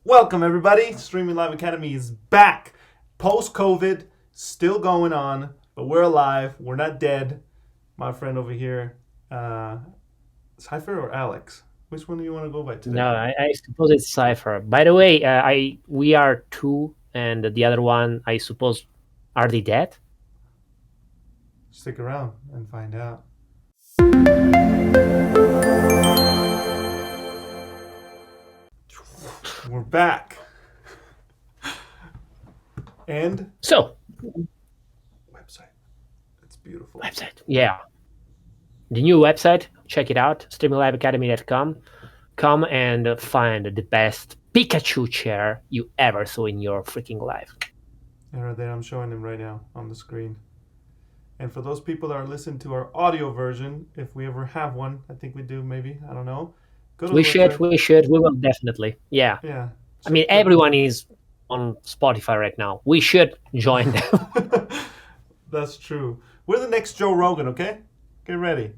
Welcome, everybody. Streaming Live Academy is back. Post COVID, still going on, but we're alive. We're not dead. My friend over here, Cypher or Alex? Which one do you want to go by today? No, I suppose it's Cypher. By the way, we are two, and the other one, I suppose, are they dead? Stick around and find out. We're back. And So, website. It's beautiful. website. Yeah, the new website. Check it out, streamingliveacademy.com. Come and find the best Pikachu chair you ever saw in your freaking life. And right there, I'm showing them right now on the screen. And for those people that are listening to our audio version, if we ever have one, I think we do, maybe, I don't know. Go to the website. We will definitely. Yeah. Yeah, I mean, check everyone is on Spotify right now. We should join them. That's true. We're the next Joe Rogan, okay? Get ready.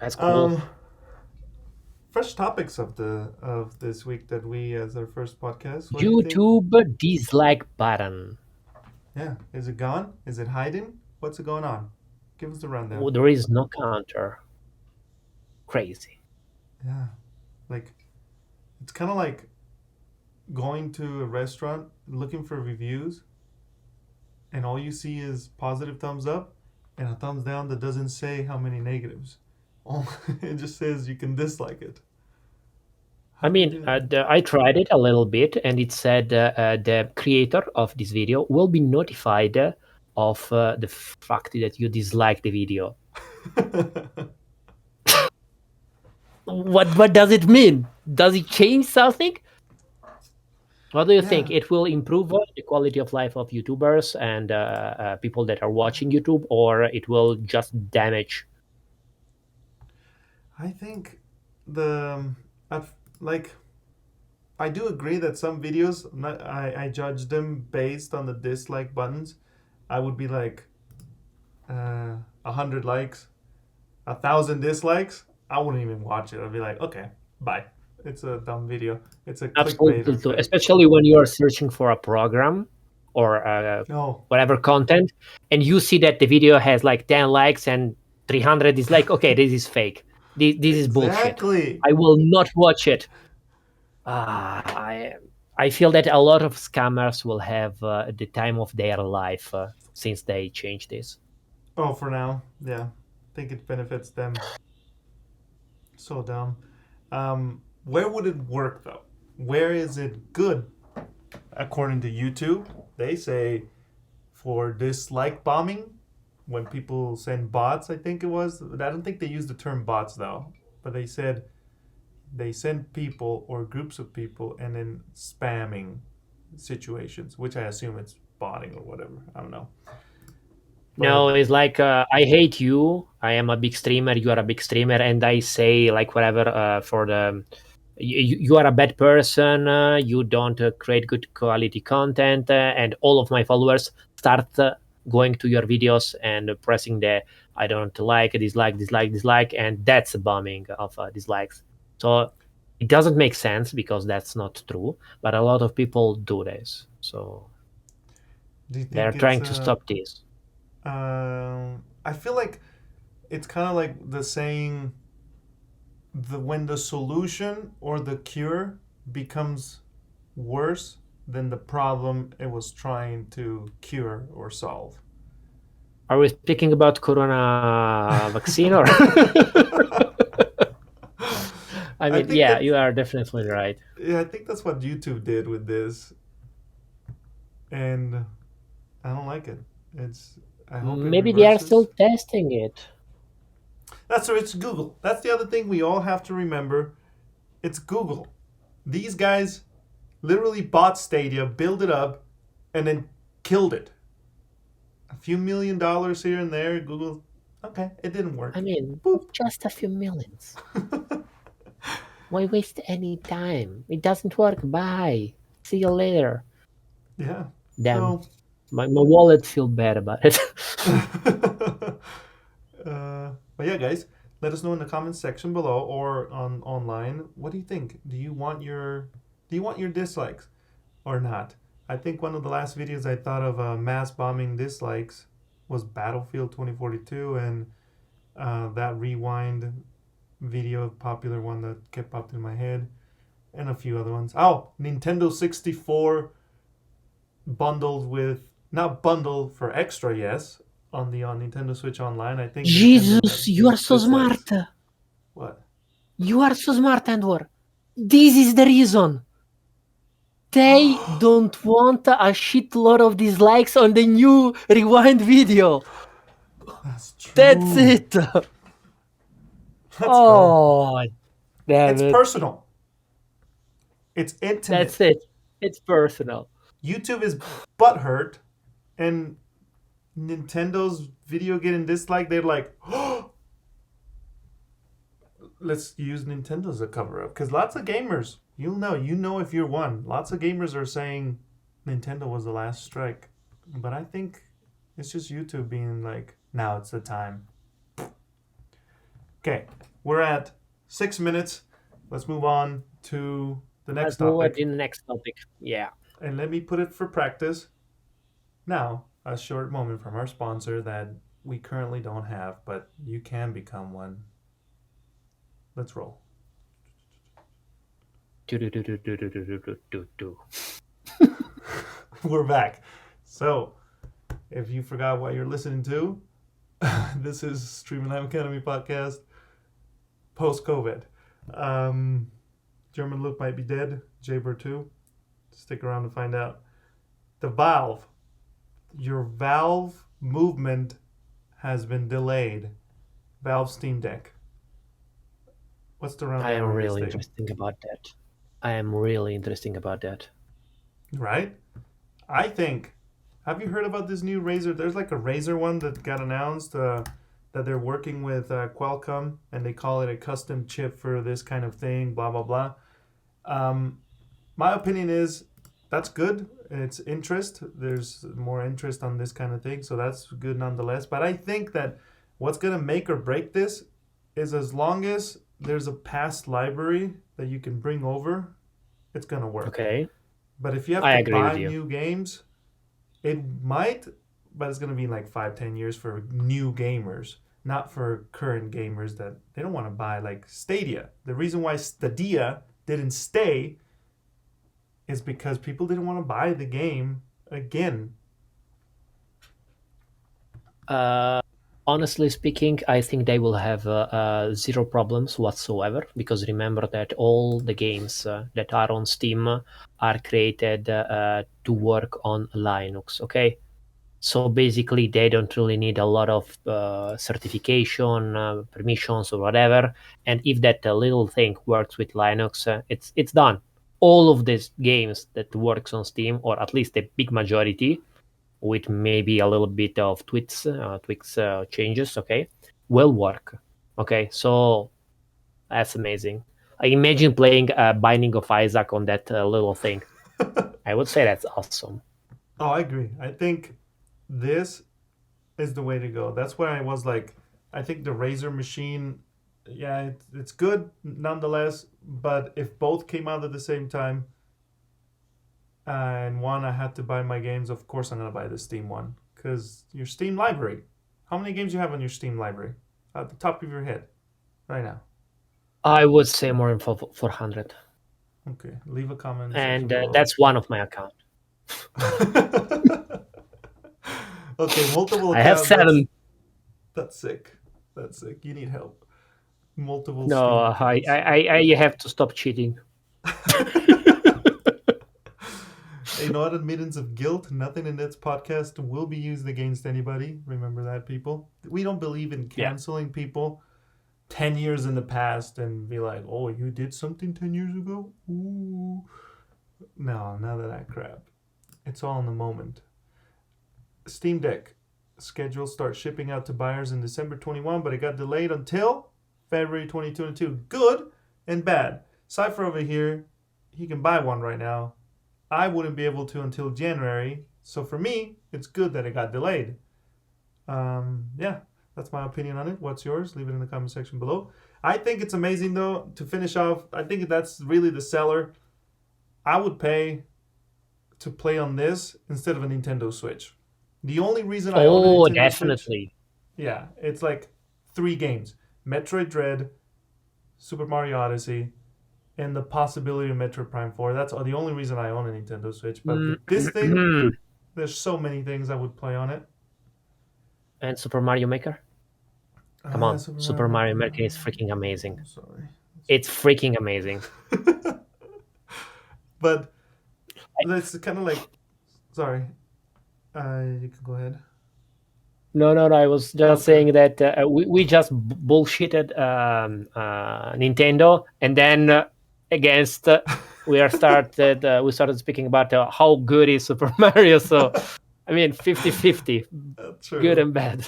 That's cool. Um, Fresh topics of this week that we as our first podcast. What do you think? YouTube dislike button. Yeah, is it gone? Is it hiding? What's it going on? Give us the rundown. There is no counter. Crazy. Yeah, like it's kind of like going to a restaurant looking for reviews, and all you see is positive thumbs up and a thumbs down that doesn't say how many negatives. Oh, it just says you can dislike it. How I do we mean, do that? I tried it a little bit, and it said the creator of this video will be notified of the fact that you dislike the video. What does it mean? Does it change something? What do you think? Yeah, It will improve the quality of life of YouTubers and people that are watching YouTube, or it will just damage? I think the I've, like I do agree that some videos I judge them based on the dislike buttons. I would be like 100 likes, 1,000 dislikes. I wouldn't even watch it. I'd be like, okay, bye. It's a dumb video. It's a clickbait Absolutely, or too. fake. Especially when you are searching for a program or No, whatever content, and you see that the video has like 10 likes and 300 dislikes. Okay, this is fake. This is bullshit. exactly. I will not watch it. Uh, I I feel that a lot of scammers will have the time of their life since they changed this. Oh, for now, yeah. I think it benefits them. So dumb. Where would it work though? Where is it good? According to YouTube, they say for dislike bombing, when people send bots, I think it was. I don't think they used the term bots though, but they said they send people or groups of people and then spamming situations, which I assume it's botting or whatever. I don't know. But No, it's like I hate you. I am a big streamer. You are a big streamer, and I say like whatever for the you are a bad person. You don't create good quality content, and all of my followers start going to your videos and pressing the I don't like, dislike, dislike, dislike, and that's a bombing of dislikes. So it doesn't make sense because that's not true. But a lot of people do this, so do you they're think it's trying to stop this. I feel like it's kind of like the saying the when the solution or the cure becomes worse than the problem it was trying to cure or solve. Are we speaking about corona vaccine or? I I mean, think yeah, that you are definitely right. yeah, I think that's what YouTube did with this, and I don't like it. It's I hope it Maybe they are still reverses. testing it. That's it's Google. That's the other thing we all have to remember. It's Google. These guys literally bought Stadia, built it up, and then killed it. A few $1 million here and there. Google, okay, it didn't I work. mean, Boop. just a few millions. Why waste any time? It doesn't work. Bye. See you later. Yeah. Damn. So, My wallet feel bad about it. but yeah, guys, let us know in the comments section below or on online. What do you think? Do you want your Do you want your dislikes or not? I think one of the last videos I thought of mass bombing dislikes was Battlefield 2042, and that rewind video, popular one that kept popped in my head, and a few other ones. Oh, Nintendo 64 bundled with, not bundled for extra, yes, on the on Nintendo Switch Online. I think Nintendo Jesus, got you are gives so smart. dislikes. What? You are so smart, Andor. This is the reason. They don't want a shitload of dislikes on the new rewind video. That's That's true. it. Let's go. Oh, damn It's it. personal. It's That's intimate. it. It's personal. YouTube is butthurt, and Nintendo's video getting disliked. They're like, oh, let's use Nintendo as a cover up, because lots of gamers, you know if you're one. Lots of gamers are saying Nintendo was the last strike, but I think it's just YouTube being like, now it's the time. Okay, we're at 6 minutes. Let's move on to the next Let's move on topic, to the next topic. Yeah. and let me put it for practice. Now, a short moment from our sponsor that we currently don't have, but you can become one. Let's roll. Do-do-do-do-do-do-do-do-do. We're back. So, if you forgot what you're listening to, this is Streaming Live Academy podcast post COVID. German Luke might be dead. Jaybird too. Stick around to find out. The Valve. Your Valve movement has been delayed. Valve Steam Deck. What's the I rundown am on this really thing? interesting about that. I am really interesting about that. Right? I think. Have you heard about this new Razer? There's like a Razer one that got announced that they're working with Qualcomm, and they call it a custom chip for this kind of thing. Blah blah blah. My opinion is that's good. It's interest. There's more interest on this kind of thing, so that's good nonetheless. But I think that what's gonna make or break this is as long as there's a past library that you can bring over, it's gonna work. Okay. But if you have I to agree with buy you. new games, it might, but it's gonna be like 5, 10 years for new gamers, not for current gamers that they don't want to buy like Stadia. The reason why Stadia didn't stay is because people didn't want to buy the game again. Uh, Honestly speaking, I think they will have zero problems whatsoever, because remember that all the games that are on Steam are created to work on Linux. Okay, so basically they don't really need a lot of certification, permissions, or whatever. And if that little thing works with Linux, it's done. All of these games that works on Steam, or at least a big majority, with maybe a little bit of tweaks changes, okay, will work. Okay, so that's amazing. I imagine playing Binding of Isaac on that little thing. I would say that's awesome. Oh, I agree. I think this is the way to go. That's where I was like, I think the Razer machine, yeah, it's good nonetheless. But if both came out at the same time, and one I had to buy my games, of course I'm gonna buy the Steam one, because your Steam library. How many games you have on your Steam library at the top of your head right now? I would say more than 400, Okay, leave a comment in the section and below. that's one of my account. Okay, multiple I have accounts. That's 7. that's sick. That's sick. You need help. Multiple No, Steam I, accounts. I, I, I have to stop cheating. Hey, not admittance of guilt. Nothing in this podcast will be used against anybody. Remember that, people. We don't believe in Yeah. canceling people 10 years in the past and be like, oh, you did something 10 years ago? Ooh. No, none of that crap. It's all in the moment. Steam Deck schedule starts shipping out to buyers in December 21, but it got delayed until February 2022. Good and bad. Cypher over here, he can buy one right now. I wouldn't be able to until January. So for me, it's good that it got delayed. Yeah, that's my opinion on it. What's yours? Leave it in the comment section below. I think it's amazing though. To finish off, I think that's really the seller. I would pay to play on this instead of a Nintendo Switch. The only reason I own a Oh, Nintendo Switch, definitely. yeah, it's like three games: Metroid Dread, Super Mario Odyssey, and the possibility of Metroid Prime 4. That's the only reason I own a Nintendo Switch. But with this thing, Mm. there's so many things I would play on it. And Super Mario Maker. Come on, Super Mario Super Mario Maker. Maker is freaking amazing. I'm sorry. It's freaking amazing. But that's kind of like, sorry. You can go ahead. No, no, no. I was just Okay. saying that we just bullshitted Nintendo, and then against we started speaking about how good is Super Mario. So I mean, 50-50, good True. and bad.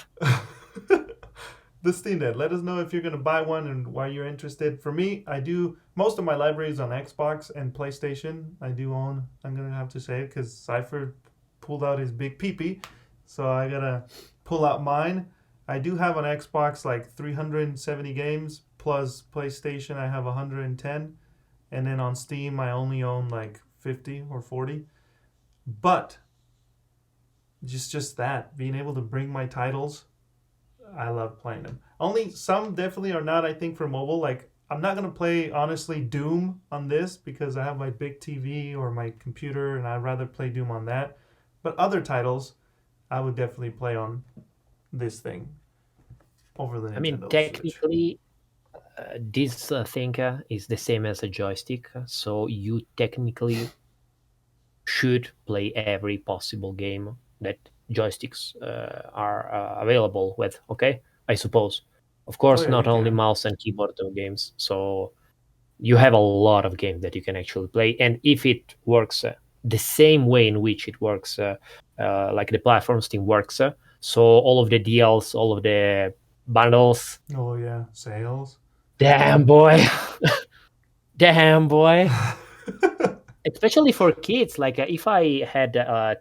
The Steam Deck. Let us know if you're gonna buy one and why you're interested. For me, I do most of my libraries on Xbox and PlayStation. I do own. I'm gonna have to say it because Cypher pulled out his big peepee, so I gotta pull out mine. I do have on Xbox like 370 games plus PlayStation. I have 110, and then on Steam I only own like 50 or 40. But just that being able to bring my titles, I love playing them. Only some definitely are not, I think, for mobile. Like, I'm not going to play, honestly, Doom on this because I have my big TV or my computer and I'd rather play Doom on that. But other titles, I would definitely play on this thing over the I mean, Nintendo Switch. technically, this thing is the same as a joystick, so you technically should play every possible game that joysticks are available with. Okay, I suppose. Of Oh, course, yeah, you not only can. mouse and keyboard games. So you have a lot of games that you can actually play, and if it works the same way in which it works, like the platform Steam works, so all of the deals, all of the bundles, Oh, yeah. Sales. damn boy, damn boy. Especially for kids, like if I had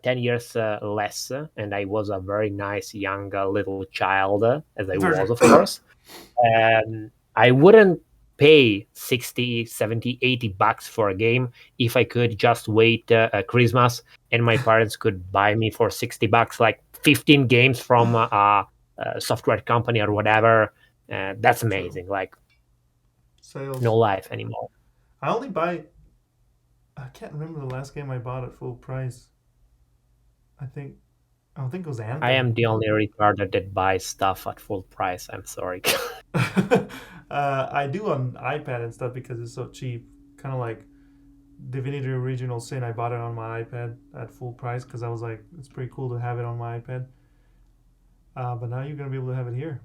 10 years less and I was a very nice young little child, as I was, Version. of course, I wouldn't pay 60, 70, $80 for a game if I could just wait Christmas and my parents could buy me for $60 like 15 games from a software company or whatever. That's True. amazing. Like, no Sales. life anymore. I only buy. I can't remember the last game I bought at full price. I think. I don't think it was I Anthem. am the only retarded that buys stuff at full price. I'm sorry. I do on iPad and stuff because it's so cheap. Kind of like Divinity Original Sin. I bought it on my iPad at full price because I was like, it's pretty cool to have it on my iPad. But now you're gonna be able to have it here.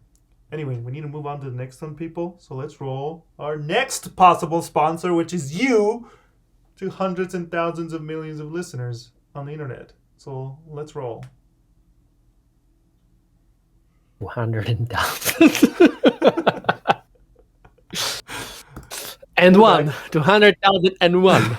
Anyway, we need to move on to the next one, people. So let's roll our next possible sponsor, which is you, to hundreds and thousands of millions of listeners on the internet. So let's roll. 200,000. And We're one. back. 200,001.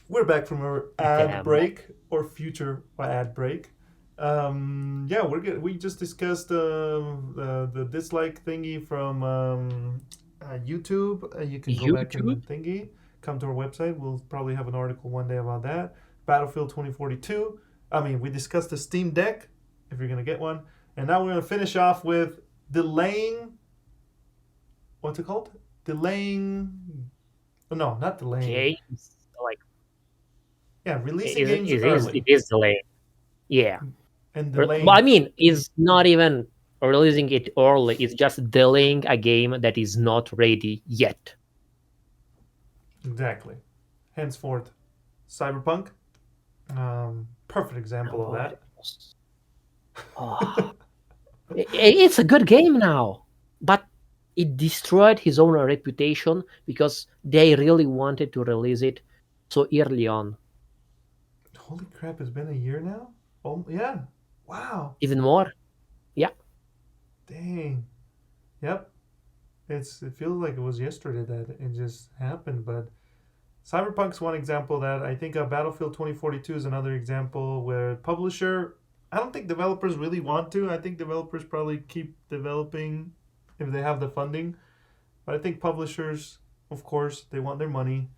We're back from our ad Damn. break or future ad break. Yeah, we're good. We just discussed the dislike thingy from YouTube. You can go back YouTube? and thingy. Come to our website. We'll probably have an article one day about that. Battlefield 2042. I mean, we discussed the Steam Deck if you're gonna get one, and now we're gonna finish off with delaying. What's it called? Delaying. Oh, no, not delaying. Okay. Like, Yeah, releasing it games is, it early is delayed. Yeah. and Well, I delaying. mean, it's not even releasing it early. It's just delaying a game that is not ready yet. Exactly. Henceforth, Cyberpunk. Perfect Oh, example of boy. that. Oh, it's a good game now, but it destroyed his own reputation because they really wanted to release it so early on. Holy crap! It's been a year now. Oh yeah. Wow. Even more, yeah. Dang. Yep. It feels like it was yesterday that it just happened, but Cyberpunk's one example of that. I think Battlefield 2042 is another example where publisher. I don't think developers really want to. I think developers probably keep developing if they have the funding. But I think publishers, of course, they want their money.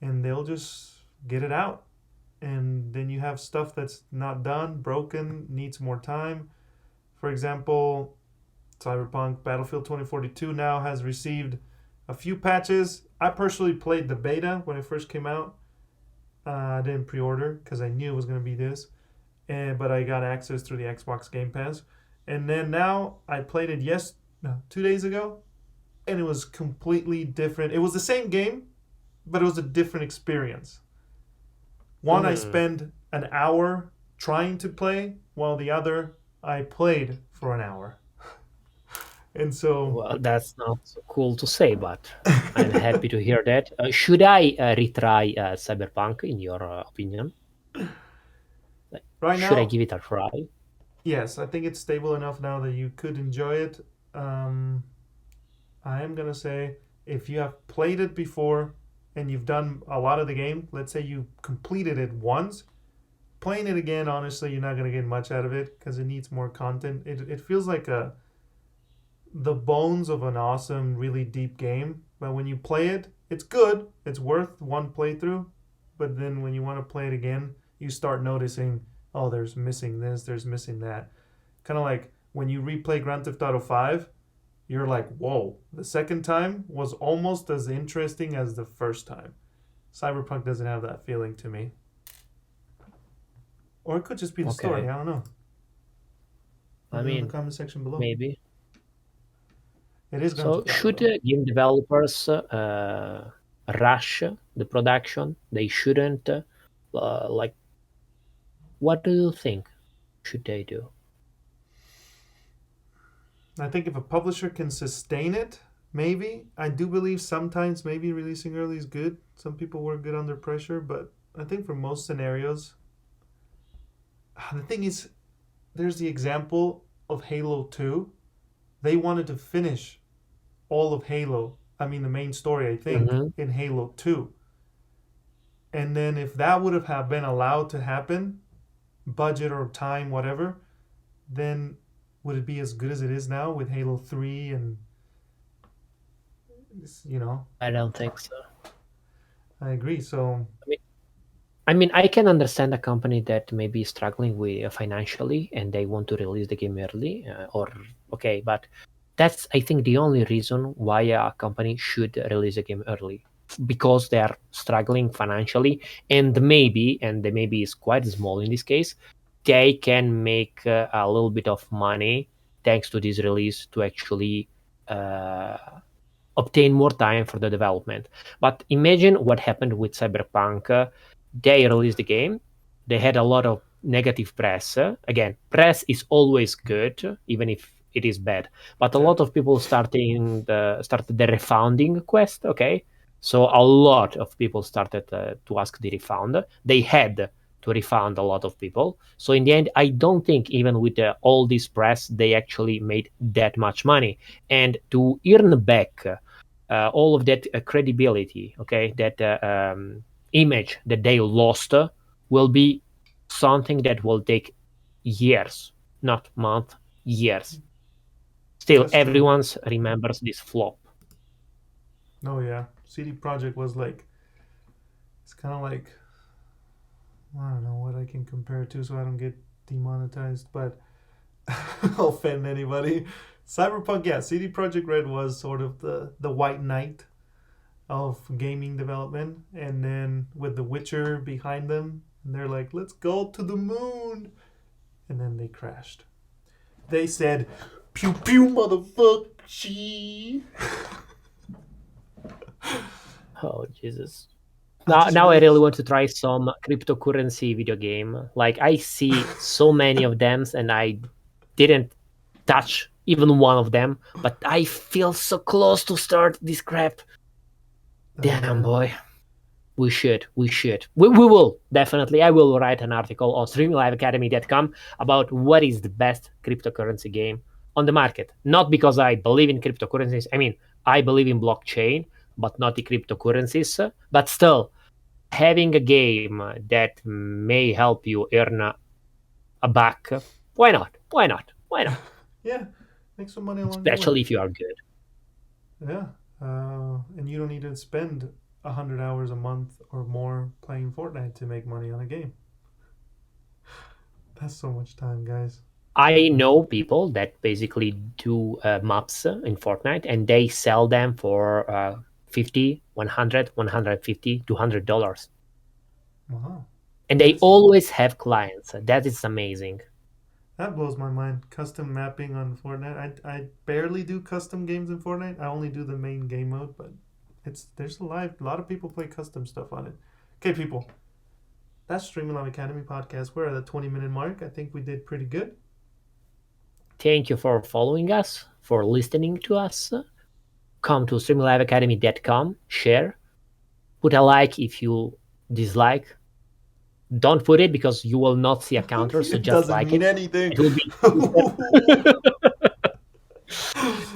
and they'll just get it out. And then you have stuff that's not done, broken, needs more time. For example, Cyberpunk Battlefield 2042 now has received a few patches. I personally played the beta when it first came out. I didn't pre-order because I knew it was going to be this, but I got access through the Xbox Game Pass. And then now I played it 2 days ago, and it was completely different. It was the same game, but it was a different experience. One I Hmm. spent an hour trying to play, while the other I played for an hour. And so, Well, that's not so cool to say, but I'm happy to hear that. Should I retry Cyberpunk, in your opinion? Like, right should I now, give it a try? yes, I think it's stable enough now that you could enjoy it. Um, I am gonna say if you have played it before and you've done a lot of the game, let's say you completed it once, playing it again, honestly, you're not gonna get much out of it because it needs more content. It feels like the bones of an awesome, really deep game, but when you play it, it's good. It's worth one playthrough, but then when you want to play it again, you start noticing, oh, there's missing this, there's missing that. Kind of like when you replay Grand Theft Auto 5, you're like, whoa, the second time was almost as interesting as the first time. Cyberpunk doesn't have that feeling to me. Or it could just be the story. Okay, I don't know. Let I me know in the mean, comment section below. maybe. It is Grand So, Theft Auto, should though. game developers rush the production? They shouldn't. Like, what do you think should they do? I think if a publisher can sustain it, maybe. I do believe sometimes maybe releasing early is good. Some people work good under pressure, but I think for most scenarios, the thing is, there's the example of Halo 2. They wanted to finish all of Halo, I mean, the main story, I think, Hmm. in Halo 2. And then if that would have been allowed to happen, budget or time, whatever, then would it be as good as it is now with Halo 3 and, you know, I don't think so. I agree. So I mean, I can understand a company that may be struggling with financially and they want to release the game early, or okay, but that's, I think, the only reason why a company should release a game early, because they are struggling financially, and the maybe is quite small in this case. They can make a little bit of money thanks to this release to actually uh, obtain more time for the development. But imagine what happened with Cyberpunk. They released the game. They had a lot of negative press. Again, press is always good, even if it is bad. But a yeah, lot of people started the refounding quest. Okay, so a lot of people started to ask the refund. They had to refund a lot of people. So in the end, I don't think even with all this press, they actually made that much money. And to earn back all of that credibility, okay, that image that they lost will be something that will take years, not months, years. Still, that's true. everyone remembers this flop. Oh yeah, CD Projekt was like it's kind of like I don't know what I can compare it to, so I don't get demonetized, but offend anybody. Cyberpunk, yeah, CD Projekt Red was sort of the white knight of gaming development, and then with The Witcher behind them, and they're like, let's go to the moon, and then they crashed. They said, pew pew, motherfucker. She. Oh Jesus! I just Now I really really want to try some cryptocurrency video game. Like, I see so many of them, and I didn't touch even one of them, but I feel so close to start this crap. Damn, yeah. boy. We will, definitely. I will write an article on streamliveacademy.com about what is the best cryptocurrency game on the market. Not because I believe in cryptocurrencies. I mean, I believe in blockchain, but not the cryptocurrencies. But still, having a game that may help you earn a buck, why not? Why not? Why not? Yeah, make some money along the way. Especially if you are good. Yeah, and you don't need to spend. 100 hours a month or more playing Fortnite to make money on a game. That's so much time, guys. I know people that basically do maps in Fortnite and they sell them for 50, 100, 150, $200. Wow. And they That's always have clients. That is amazing. That blows my mind. Custom mapping on Fortnite. I barely do custom games in Fortnite. I only do the main game mode, but there's a lot of people play custom stuff on it. Okay, people. That's Streaming Live Academy podcast. We're at the 20-minute mark. I think we did pretty good. Thank you for following us, for listening to us. Come to streamliveacademy.com, share, put a like if you dislike. Don't put it because you will not see a counter, so It just doesn't like mean it. anything. It will be.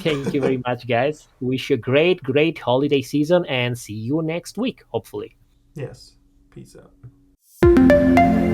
Thank you very much, guys. Wish you a great, great holiday season and see you next week, hopefully. Yes. Peace out.